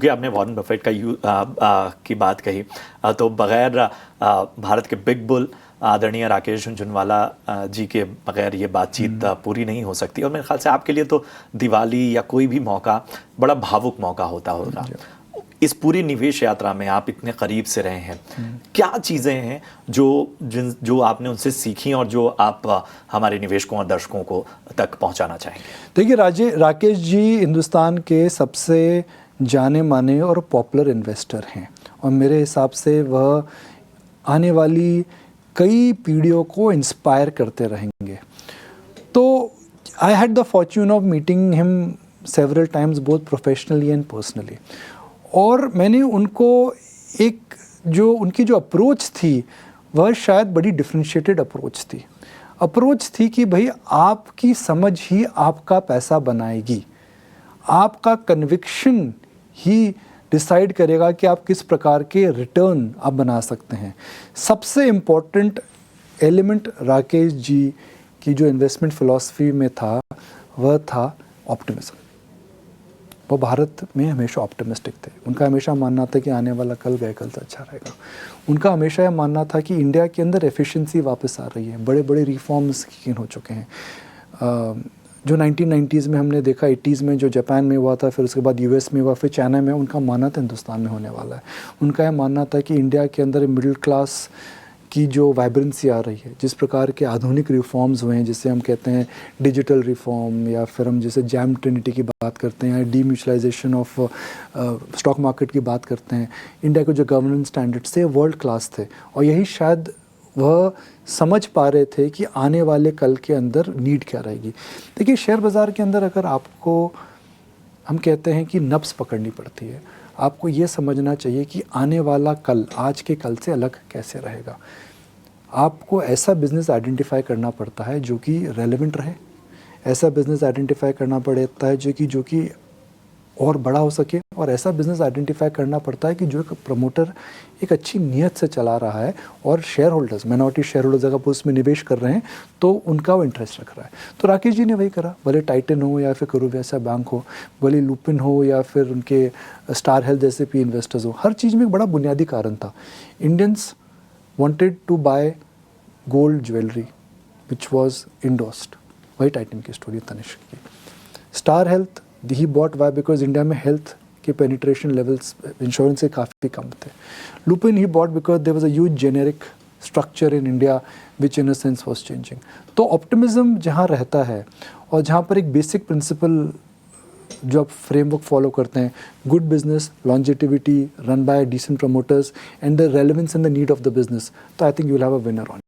कि आपने Warren Buffett की बात कही, तो बगैर भारत के बिग बुल आदरणीय राकेश झुनझुनवाला जी के बगैर ये बातचीत पूरी नहीं हो सकती। और मेरे ख्याल से आपके लिए तो दिवाली या कोई भी मौका बड़ा भावुक मौका होता होगा। इस पूरी निवेश यात्रा में आप इतने करीब से रहे हैं, क्या चीज़ें हैं जो आपने उनसे सीखी और जो आप हमारे निवेशकों और दर्शकों को तक पहुंचाना चाहेंगे? देखिए, राकेश जी हिंदुस्तान के सबसे जाने माने और पॉपुलर इन्वेस्टर हैं और मेरे हिसाब से वह आने वाली कई पीढ़ियों को इंस्पायर करते रहेंगे। तो I had the Fortune of meeting him several times both professionally and personally, और मैंने उनको उनकी जो अप्रोच थी वह शायद बड़ी डिफरेंशिएटेड अप्रोच थी कि भाई आपकी समझ ही आपका पैसा बनाएगी, आपका कन्विक्शन ही डिसाइड करेगा कि आप किस प्रकार के रिटर्न आप बना सकते हैं। सबसे इम्पोर्टेंट एलिमेंट राकेश जी की जो इन्वेस्टमेंट फ़िलॉसफी में था वह था ऑप्टिमिज्म। वो भारत में हमेशा ऑप्टिमिस्टिक थे। उनका हमेशा मानना था कि आने वाला कल गए कल से अच्छा रहेगा। उनका हमेशा यह मानना था कि इंडिया के अंदर एफिशिएंसी वापस आ रही है, बड़े बड़े रिफॉर्म्स किन हो चुके हैं। जो 1990s में हमने देखा, 80s में जो जापान में हुआ था, फिर उसके बाद यूएस में हुआ, फिर चाइना में, उनका मानना था हिंदुस्तान में होने वाला है। उनका यह मानना था कि इंडिया के अंदर मिडिल क्लास की जो वाइब्रेंसी आ रही है, जिस प्रकार के आधुनिक रिफॉर्म्स हुए हैं, जिसे हम कहते हैं डिजिटल रिफॉर्म, या फिर हम जैसे जैम ट्रिनिटी की बात करते हैं, या डीम्यूचुअलाइजेशन ऑफ स्टॉक मार्केट की बात करते हैं, इंडिया के जो गवर्नेंस स्टैंडर्ड्स थे वर्ल्ड क्लास थे। और यही शायद वह समझ पा रहे थे कि आने वाले कल के अंदर नीड क्या रहेगी। देखिए, शेयर बाज़ार के अंदर अगर आपको, हम कहते हैं कि नब्ज़ पकड़नी पड़ती है, आपको ये समझना चाहिए कि आने वाला कल आज के कल से अलग कैसे रहेगा। आपको ऐसा बिज़नेस आइडेंटिफाई करना पड़ता है जो कि रेलेवेंट रहे, ऐसा बिज़नेस आइडेंटिफाई करना पड़ता है जो कि और बड़ा हो सके, और ऐसा बिज़नेस आइडेंटिफाई करना पड़ता है कि जो एक प्रमोटर एक अच्छी नीयत से चला रहा है और share holders, minority share holders अगर वो उसमें निवेश कर रहे हैं तो उनका वो इंटरेस्ट रख रहा है। तो राकेश जी ने वही करा, भले टाइटन हो या फिर करूर वैसा बैंक हो, भले लुपिन हो या फिर उनके स्टार हेल्थ जैसे पी इन्वेस्टर्स हो, हर चीज़ में एक बड़ा बुनियादी कारण था। Indians wanted to buy gold jewellery which was endorsed, वही टाइटन की स्टोरी, तनिष्क की। स्टार हेल्थ ही बॉट वाई बिकॉज इंडिया में हेल्थ के पेनिट्रेशन लेवल्स इंश्योरेंस से काफ़ी कम थे। लुपिन ही bought because there was a huge generic structure in India which in a sense was changing. तो ऑप्टिमिज्म जहाँ रहता है और जहाँ पर एक बेसिक प्रिंसिपल जो आप फ्रेमवर्क फॉलो करते हैं, good business, longevity, run by decent promoters and the relevance and the need of the business, तो I think you will have a winner on.